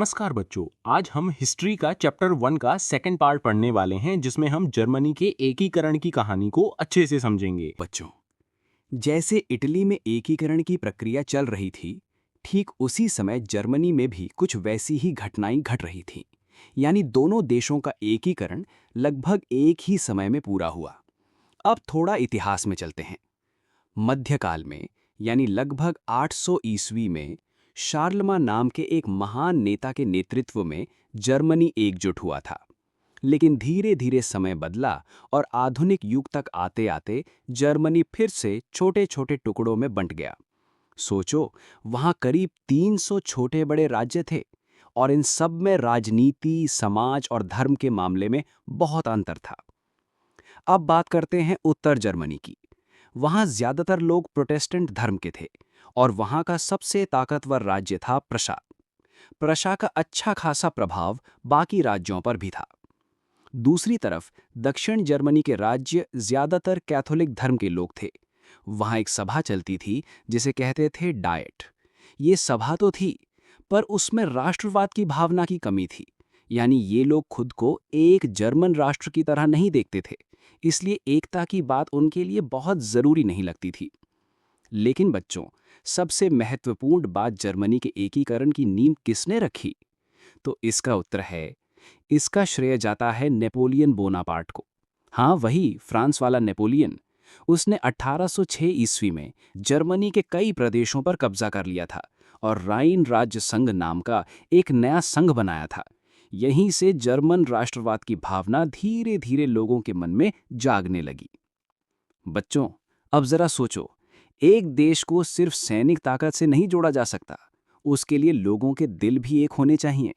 नमस्कार बच्चों। आज हम हिस्ट्री का चैप्टर 1 का सेकंड पार्ट पढ़ने वाले हैं, जिसमें हम जर्मनी के एकीकरण की कहानी को अच्छे से समझेंगे। बच्चों, जैसे इटली में एकीकरण की प्रक्रिया चल रही थी, ठीक उसी समय जर्मनी में भी कुछ वैसी ही घटनाएं घट रही थीं। यानी दोनों देशों का एकीकरण लगभग एक ही समय में पूरा हुआ। अब थोड़ा इतिहास में चलते हैं। मध्यकाल में, यानी लगभग 800 ईस्वी में, शार्लमान नाम के एक महान नेता के नेतृत्व में जर्मनी एकजुट हुआ था। लेकिन धीरे धीरे समय बदला और आधुनिक युग तक आते आते जर्मनी फिर से छोटे छोटे टुकड़ों में बंट गया। सोचो, वहां करीब 300 छोटे बड़े राज्य थे और इन सब में राजनीति, समाज और धर्म के मामले में बहुत अंतर था। अब बात करते हैं उत्तर जर्मनी की। वहां ज्यादातर लोग प्रोटेस्टेंट धर्म के थे और वहां का सबसे ताकतवर राज्य था प्रशा। प्रशा का अच्छा खासा प्रभाव बाकी राज्यों पर भी था। दूसरी तरफ दक्षिण जर्मनी के राज्य ज्यादातर कैथोलिक धर्म के लोग थे। वहां एक सभा चलती थी जिसे कहते थे डाइट। ये सभा तो थी, पर उसमें राष्ट्रवाद की भावना की कमी थी। यानी ये लोग खुद को एक जर्मन राष्ट्र की तरह नहीं देखते थे, इसलिए एकता की बात उनके लिए बहुत जरूरी नहीं लगती थी। लेकिन बच्चों, सबसे महत्वपूर्ण बात जर्मनी के एकीकरण की नींव किसने रखी? तो इसका उत्तर है, इसका श्रेय जाता है नेपोलियन बोनापार्ट को। हाँ, वही फ्रांस वाला नेपोलियन। उसने 1806 ईस्वी में जर्मनी के कई प्रदेशों पर कब्जा कर लिया था और राइन राज्य संघ नाम का एक नया संघ बनाया था। यहीं से जर्मन राष्ट्रवाद की भावना धीरे धीरे लोगों के मन में जागने लगी। बच्चों, अब जरा सोचो, एक देश को सिर्फ सैनिक ताकत से नहीं जोड़ा जा सकता, उसके लिए लोगों के दिल भी एक होने चाहिए।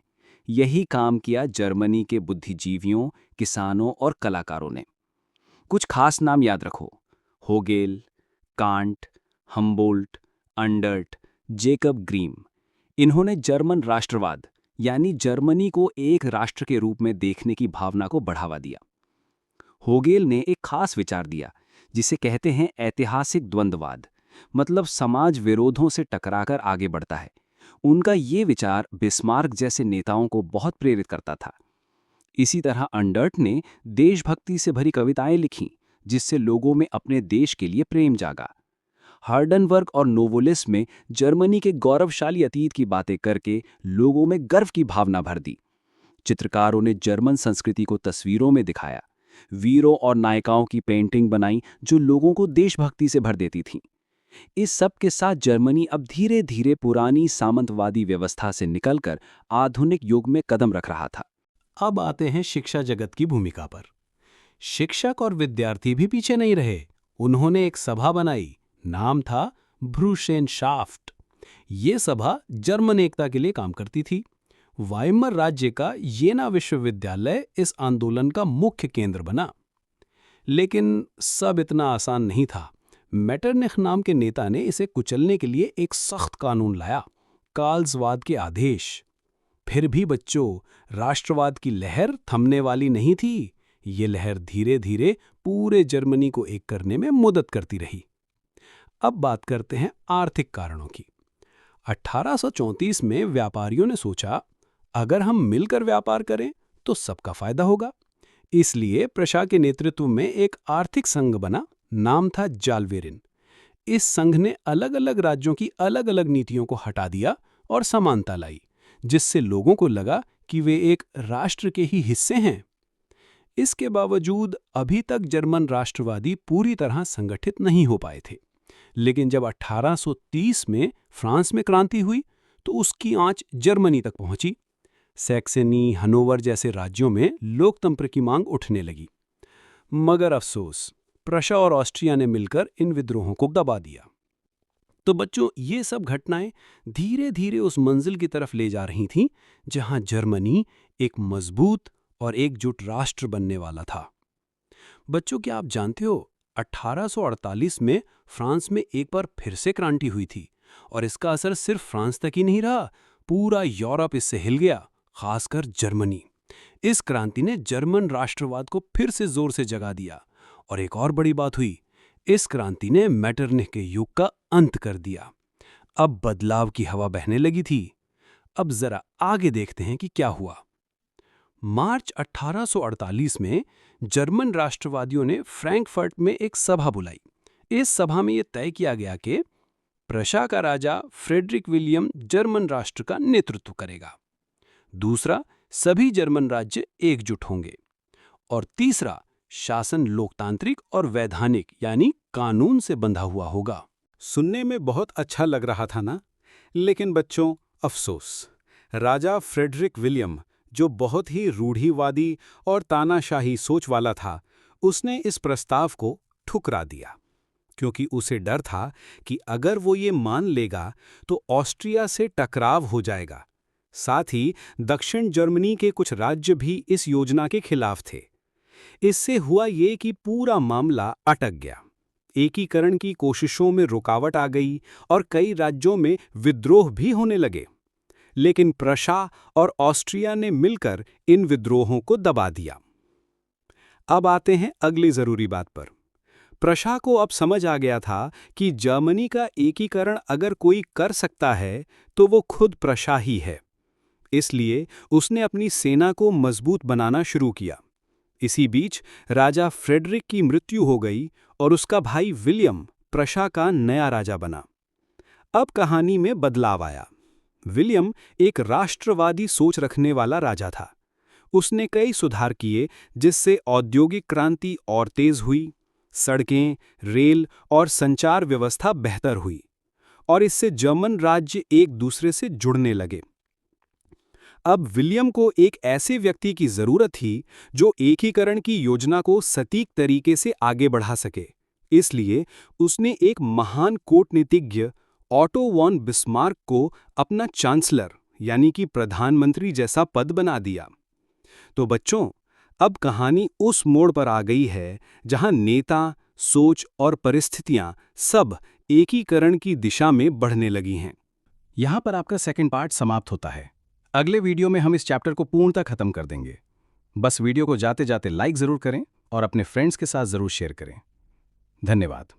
यही काम किया जर्मनी के बुद्धिजीवियों, किसानों और कलाकारों ने। कुछ खास नाम याद रखो: होगेल, कांट, हम्बोल्ट, अंडर्ट, जेकब ग्रीम। इन्होंने जर्मन राष्ट्रवाद यानी जर्मनी को एक राष्ट्र के रूप में देखने की भावना को बढ़ावा दिया। होगेल ने एक खास विचार दिया जिसे कहते हैं ऐतिहासिक द्वंद्ववाद, मतलब समाज विरोधों से टकराकर आगे बढ़ता है। उनका ये विचार बिस्मार्क जैसे नेताओं को बहुत प्रेरित करता था। इसी तरह अंडर्ट ने देशभक्ति से भरी कविताएं लिखीं, जिससे लोगों में अपने देश के लिए प्रेम जागा। हार्डनबर्ग और नोवोलिस में जर्मनी के गौरवशाली अतीत की बातें करके लोगों में गर्व की भावना भर दी। चित्रकारों ने जर्मन संस्कृति को तस्वीरों में दिखाया, वीरों और नायिकाओं की पेंटिंग बनाई जो लोगों को देशभक्ति से भर देती थीं। इस सब के साथ जर्मनी अब धीरे धीरे पुरानी सामंतवादी व्यवस्था से निकलकर आधुनिक युग में कदम रख रहा था। अब आते हैं शिक्षा जगत की भूमिका पर। शिक्षक और विद्यार्थी भी पीछे नहीं रहे। उन्होंने एक सभा बनाई, नाम था ब्रूशेनशाफ्ट। ये सभा जर्मन एकता के लिए काम करती थी। वाइमर राज्य का येना विश्वविद्यालय इस आंदोलन का मुख्य केंद्र बना। लेकिन सब इतना आसान नहीं था। मेटरनिख नाम के नेता ने इसे कुचलने के लिए एक सख्त कानून लाया, कार्ल्सवाद के आदेश। फिर भी बच्चों, राष्ट्रवाद की लहर थमने वाली नहीं थी। ये लहर धीरे धीरे पूरे जर्मनी को एक करने में मदद करती रही। अब बात करते हैं आर्थिक कारणों की। 1834 में व्यापारियों ने सोचा, अगर हम मिलकर व्यापार करें तो सबका फायदा होगा। इसलिए प्रशा के नेतृत्व में एक आर्थिक संघ बना, नाम था जालवेरिन। इस संघ ने अलग अलग राज्यों की अलग अलग नीतियों को हटा दिया और समानता लाई, जिससे लोगों को लगा कि वे एक राष्ट्र के ही हिस्से हैं। इसके बावजूद अभी तक जर्मन राष्ट्रवादी पूरी तरह संगठित नहीं हो पाए थे। लेकिन जब 1830 में फ्रांस में क्रांति हुई तो उसकी आंच जर्मनी तक पहुंची। सैक्सनी, हनोवर जैसे राज्यों में लोकतंत्र की मांग उठने लगी। मगर अफसोस, प्रशा और ऑस्ट्रिया ने मिलकर इन विद्रोहों को दबा दिया। तो बच्चों, ये सब घटनाएं धीरे धीरे उस मंजिल की तरफ ले जा रही थीं जहां जर्मनी एक मजबूत और एकजुट राष्ट्र बनने वाला था। बच्चों, क्या आप जानते हो, 1848 में फ्रांस में एक बार फिर से क्रांति हुई थी और इसका असर सिर्फ फ्रांस तक ही नहीं रहा, पूरा यूरोप इससे हिल गया, खासकर जर्मनी। इस क्रांति ने जर्मन राष्ट्रवाद को फिर से जोर से जगा दिया। और एक और बड़ी बात हुई, इस क्रांति ने मेटरनिख के युग का अंत कर दिया। अब बदलाव की हवा बहने लगी थी। अब जरा आगे देखते हैं कि क्या हुआ। मार्च 1848 में जर्मन राष्ट्रवादियों ने फ्रैंकफर्ट में एक सभा बुलाई। इस सभा में यह तय किया गया कि प्रशा का राजा फ्रेडरिक विलियम जर्मन राष्ट्र का नेतृत्व करेगा। दूसरा, सभी जर्मन राज्य एकजुट होंगे। और तीसरा, शासन लोकतांत्रिक और वैधानिक यानी कानून से बंधा हुआ होगा। सुनने में बहुत अच्छा लग रहा था ना? लेकिन बच्चों, अफसोस, राजा फ्रेडरिक विलियम, जो बहुत ही रूढ़िवादी और तानाशाही सोच वाला था, उसने इस प्रस्ताव को ठुकरा दिया, क्योंकि उसे डर था कि अगर वो ये मान लेगा तो ऑस्ट्रिया से टकराव हो जाएगा। साथ ही दक्षिण जर्मनी के कुछ राज्य भी इस योजना के खिलाफ थे। इससे हुआ ये कि पूरा मामला अटक गया। एकीकरण की कोशिशों में रुकावट आ गई और कई राज्यों में विद्रोह भी होने लगे। लेकिन प्रशा और ऑस्ट्रिया ने मिलकर इन विद्रोहों को दबा दिया। अब आते हैं अगली जरूरी बात पर। प्रशा को अब समझ आ गया था कि जर्मनी का एकीकरण अगर कोई कर सकता है तो वो खुद प्रशा ही है। इसलिए उसने अपनी सेना को मजबूत बनाना शुरू किया। इसी बीच राजा फ्रेडरिक की मृत्यु हो गई और उसका भाई विलियम प्रशा का नया राजा बना। अब कहानी में बदलाव आया। विलियम एक राष्ट्रवादी सोच रखने वाला राजा था। उसने कई सुधार किए, जिससे औद्योगिक क्रांति और तेज हुई, सड़कें, रेल और संचार व्यवस्था बेहतर हुई, और इससे जर्मन राज्य एक दूसरे से जुड़ने लगे। अब विलियम को एक ऐसे व्यक्ति की जरूरत थी जो एकीकरण की योजना को सटीक तरीके से आगे बढ़ा सके। इसलिए उसने एक महान कूटनीतिज्ञ ऑटो वॉन बिस्मार्क को अपना चांसलर यानी कि प्रधानमंत्री जैसा पद बना दिया। तो बच्चों, अब कहानी उस मोड़ पर आ गई है जहां नेता, सोच और परिस्थितियां सब एकीकरण की दिशा में बढ़ने लगी हैं। यहाँ पर आपका सेकंड पार्ट समाप्त होता है। अगले वीडियो में हम इस चैप्टर को पूर्णतः खत्म कर देंगे। बस वीडियो को जाते जाते लाइक जरूर करें और अपने फ्रेंड्स के साथ जरूर शेयर करें। धन्यवाद।